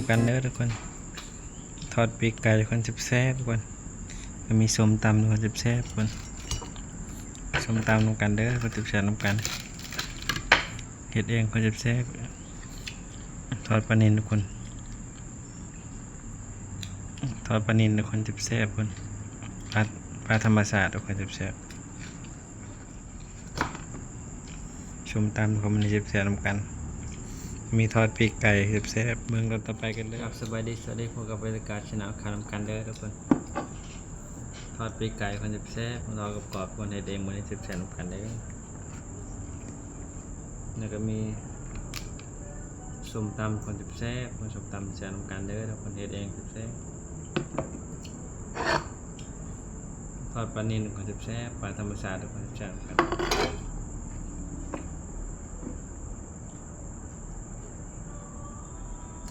ำกันเด้อทุกคนทอดปีกไก่ทุกคนแซ่บๆทุกคนก็มีส้มตำทุกคนแซ่บๆทุกคนส้มตำนำกันเด้อคนแซ่บๆนำกันเฮ็ดเองคนแซ่บๆทอดปลานิลทุกคนทอดปลานิลทุกคนแซ่บๆคนปลาธรรมชาติทุกคนแซ่บๆส้มตำทุกคนมันแซ่บๆนำกันมีทอดปีกไก่แซ่บๆเมืองเราต่อไปกันเลยครับสวัสดีพบกับบรรยากาศชนะขาวนำกันเด้อทุกคนทอดปีกไก่คนแซ่บๆรอกับกรอบคนให้เดงมันแซ่บๆนำกันเด้อแล้วก็มีส้มตำคนแซ่บส้มตำแซ่บนำกันเด้อทุกคนเฮ็ดเองแซ่บทอดปลานิลคนแซ่บปลาธรรมชาติทุกคนแซ่บนำกัน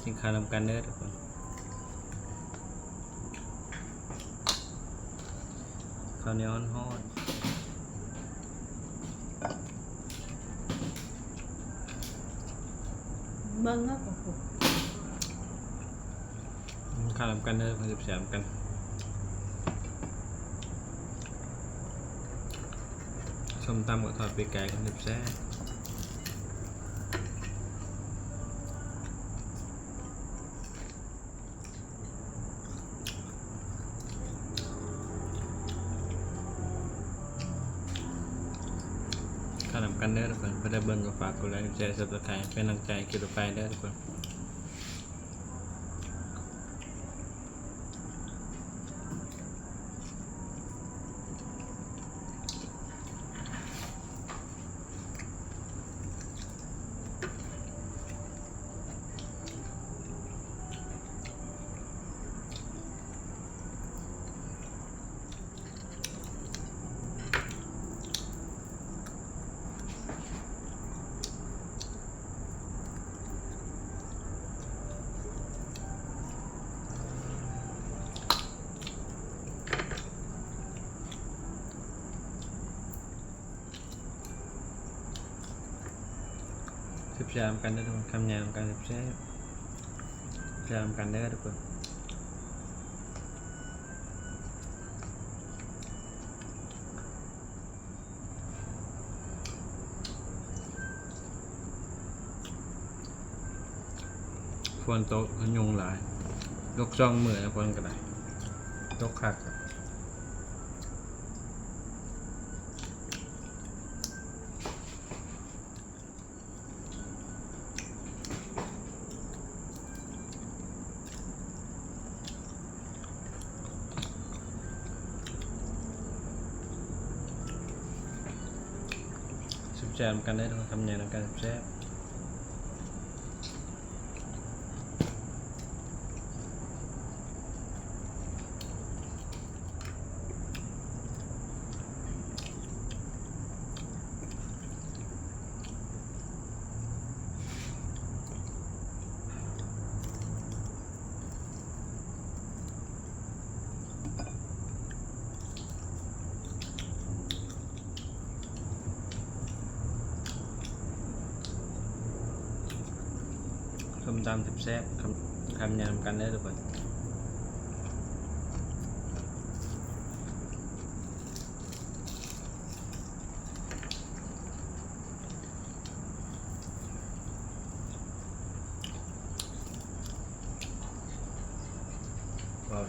กินข้าวนำกันเด้อทุกคนข้าวเหนียวฮ้อนเบิ่งก็กูข้าวนำกันเด้อคนแซ่บนำกันส้มตำกับทอดปีกไก่คนแซ่บข้าวนำกันเด้อทุกคนเพื่อได้เบิ่งก็ฝากกดไลค์กดแชร์ซับสไครป์เป็นกำลังใจคลิปต่อไปเด้อทุกคนแซ่บๆกันเด้อทุกคนคำยำกันแซ่บๆกันเด้อทุกคนฝนตกยุงหลายยกจ้องมือนะคนก็ได้ตกคักแซ่บๆกันได้ทุกคนคำยำกันแซ่บส้มตำแซ่บๆคำยำกันได้ทุกคนว้าว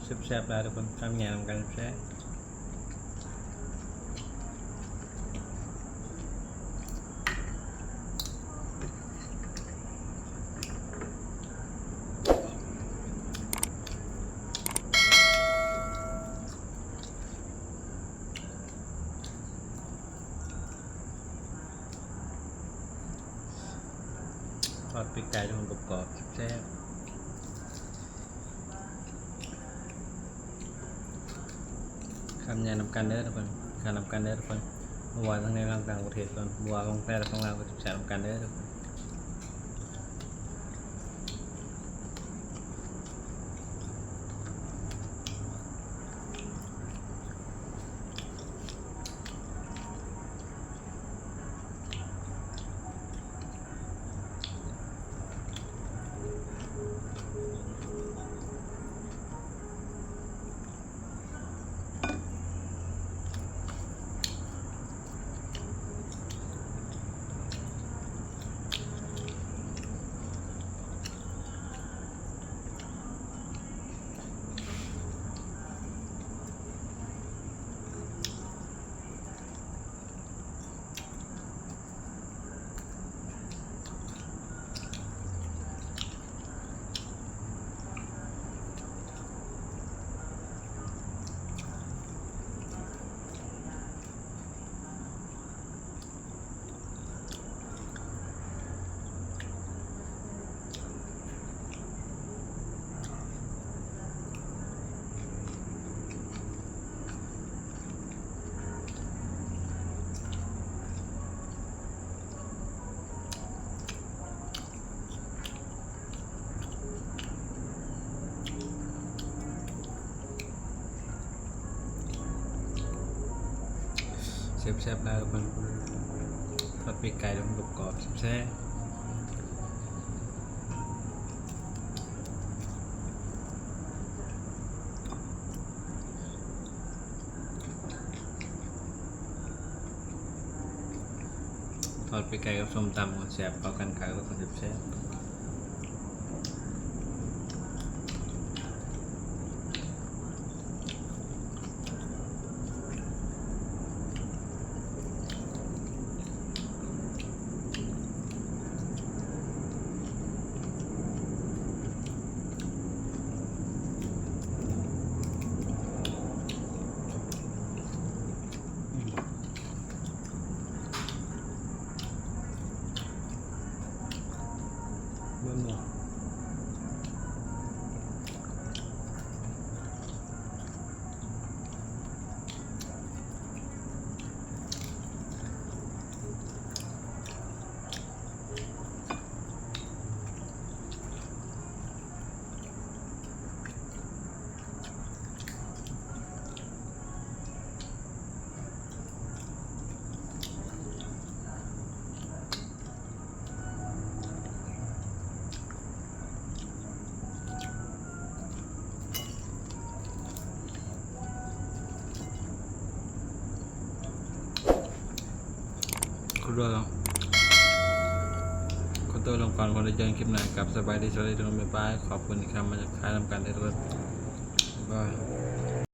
แซ่บๆได้ทุกคนทำงานทำกันแซ่บทอดปีกไก่ทุกคนกรอบๆแซ่บทำงานทำกันเด้อทุกคนการทำกันเด้อทุกคนบัวทั้งในต่างประเทศก่อนบัวของแพร่และของเราก็แซ่บทำกันเด้อทุกคนแซ่บๆได้ทุกคนทอดปีกไก่ทุกคนกรอบๆแซ่บทอดปีกไก่กับส้มตำก็แซ่บเข้ากันขายทุกคนแซ่บเมื่อหมดคุณด้วยคนตัวลงก่อนคนจะเจอคลิปหน้ากับสบายดีสวัสดีทุกคนบ๊ายบายขอบคุณที่เข้ามาจากค่ายทำการได้ด้วยบาย